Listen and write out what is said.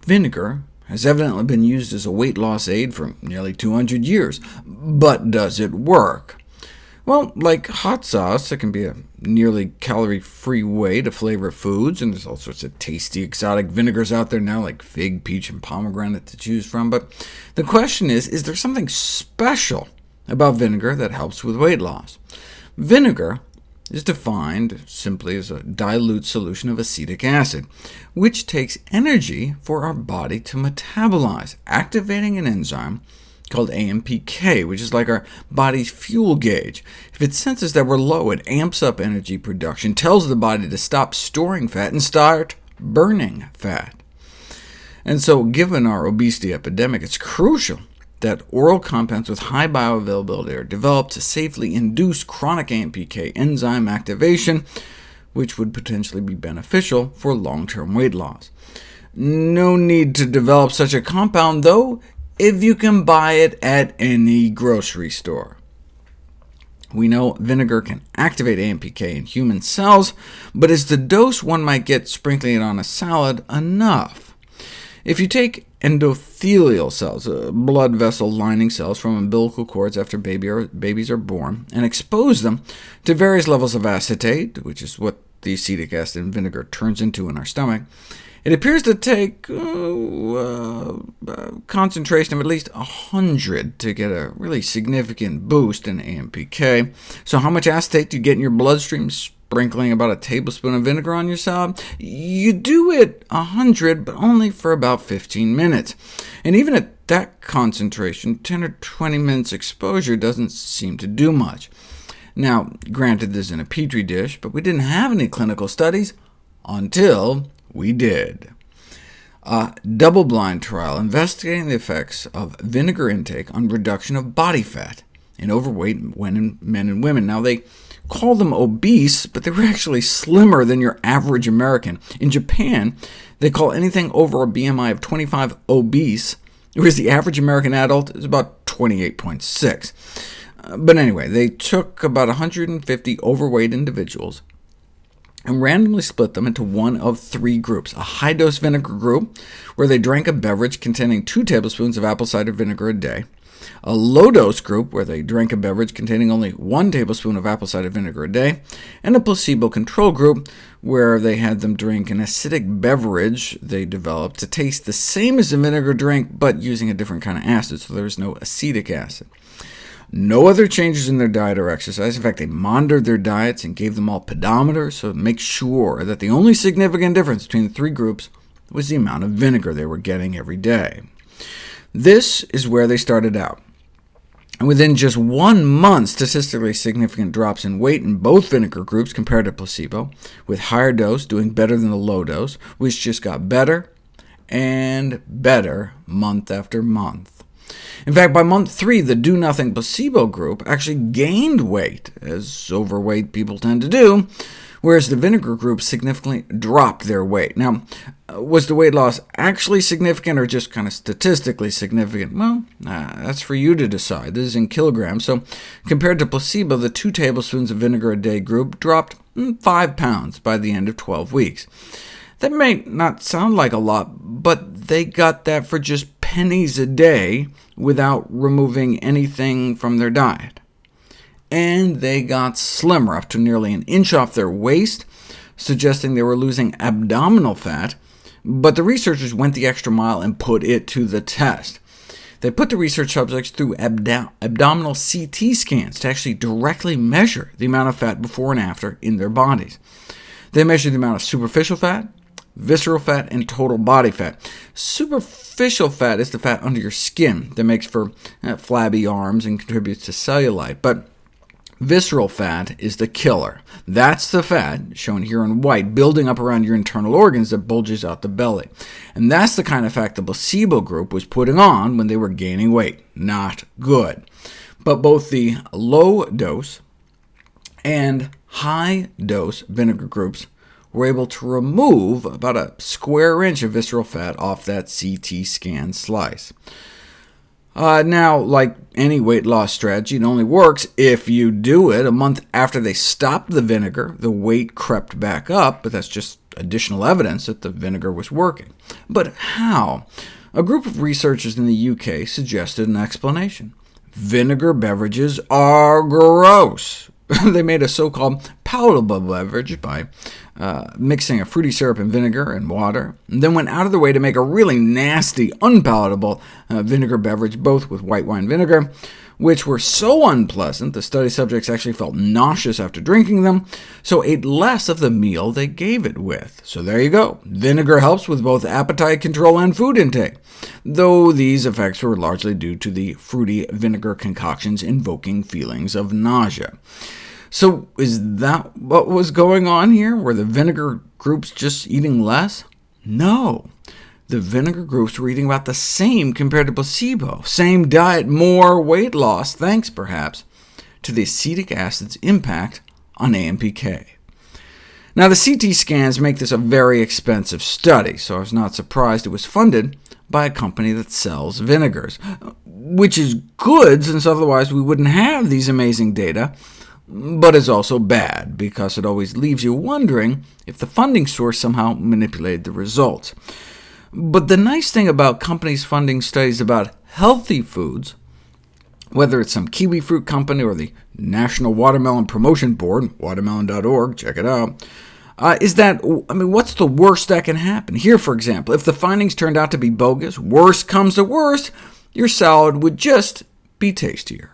Vinegar has evidently been used as a weight loss aid for nearly 200 years, but does it work? Well, like hot sauce, it can be a nearly calorie-free way to flavor foods, and there's all sorts of tasty exotic vinegars out there now, like fig, peach, and pomegranate to choose from. But the question is there something special about vinegar that helps with weight loss? Vinegar is defined simply as a dilute solution of acetic acid, which takes energy for our body to metabolize, activating an enzyme called AMPK, which is like our body's fuel gauge. If it senses that we're low, it amps up energy production, tells the body to stop storing fat and start burning fat. And so, given our obesity epidemic, it's crucial that oral compounds with high bioavailability are developed to safely induce chronic AMPK enzyme activation, which would potentially be beneficial for long-term weight loss. No need to develop such a compound, though, if you can buy it at any grocery store. We know vinegar can activate AMPK in human cells, but is the dose one might get sprinkling it on a salad enough? If you take endothelial cells, blood vessel lining cells from umbilical cords after babies are born, and expose them to various levels of acetate, which is what the acetic acid in vinegar turns into in our stomach, it appears to take concentration of at least 100 to get a really significant boost in AMPK. So how much acetate do you get in your bloodstream sprinkling about a tablespoon of vinegar on your salad? You do it 100, but only for about 15 minutes. And even at that concentration, 10 or 20 minutes exposure doesn't seem to do much. Now, granted, this is in a petri dish, but we didn't have any clinical studies until we did. A double-blind trial investigating the effects of vinegar intake on reduction of body fat in overweight men and women. Now, they call them obese, but they were actually slimmer than your average American. In Japan, they call anything over a BMI of 25 obese, whereas the average American adult is about 28.6. But anyway, they took about 150 overweight individuals and randomly split them into one of three groups: a high-dose vinegar group, where they drank a beverage containing 2 tablespoons of apple cider vinegar a day; a low-dose group, where they drank a beverage containing only 1 tablespoon of apple cider vinegar a day; and a placebo control group, where they had them drink an acidic beverage they developed to taste the same as a vinegar drink, but using a different kind of acid, so there was no acetic acid. No other changes in their diet or exercise. In fact, they monitored their diets and gave them all pedometers, so to make sure that the only significant difference between the three groups was the amount of vinegar they were getting every day. This is where they started out. And within just 1 month, statistically significant drops in weight in both vinegar groups compared to placebo, with higher dose doing better than the low dose, which just got better and better month after month. In fact, by month 3, the do-nothing placebo group actually gained weight, as overweight people tend to do, whereas the vinegar group significantly dropped their weight. Now, was the weight loss actually significant or just kind of statistically significant? Well, that's for you to decide. This is in kilograms, so compared to placebo, the 2 tablespoons of vinegar a day group dropped 5 pounds by the end of 12 weeks. That may not sound like a lot, but they got that for just pennies a day without removing anything from their diet. And they got slimmer, up to nearly an inch off their waist, suggesting they were losing abdominal fat, but the researchers went the extra mile and put it to the test. They put the research subjects through abdominal CT scans to actually directly measure the amount of fat before and after in their bodies. They measured the amount of superficial fat, visceral fat, and total body fat. Superficial fat is the fat under your skin that makes for flabby arms and contributes to cellulite, but visceral fat is the killer. That's the fat, shown here in white, building up around your internal organs that bulges out the belly. And that's the kind of fat the placebo group was putting on when they were gaining weight. Not good. But both the low-dose and high-dose vinegar groups were able to remove about a square inch of visceral fat off that CT scan slice. Now, like any weight loss strategy, it only works if you do it. A month after they stopped the vinegar, the weight crept back up, but that's just additional evidence that the vinegar was working. But how? A group of researchers in the UK suggested an explanation. Vinegar beverages are gross. They made a so-called palatable beverage by mixing a fruity syrup and vinegar and water, and then went out of their way to make a really nasty, unpalatable vinegar beverage, both with white wine vinegar, which were so unpleasant the study subjects actually felt nauseous after drinking them, so ate less of the meal they gave it with. So there you go. Vinegar helps with both appetite control and food intake, though these effects were largely due to the fruity vinegar concoctions invoking feelings of nausea. So is that what was going on here? Were the vinegar groups just eating less? No. The vinegar groups were eating about the same compared to placebo. Same diet, more weight loss, thanks perhaps to the acetic acid's impact on AMPK. Now, the CT scans make this a very expensive study, so I was not surprised it was funded by a company that sells vinegars, which is good, since otherwise we wouldn't have these amazing data, but is also bad, because it always leaves you wondering if the funding source somehow manipulated the results. But the nice thing about companies funding studies about healthy foods, whether it's some kiwi fruit company or the National Watermelon Promotion Board, watermelon.org, check it out, is that, what's the worst that can happen? Here, for example, if the findings turned out to be bogus, worst comes to worst, your salad would just be tastier.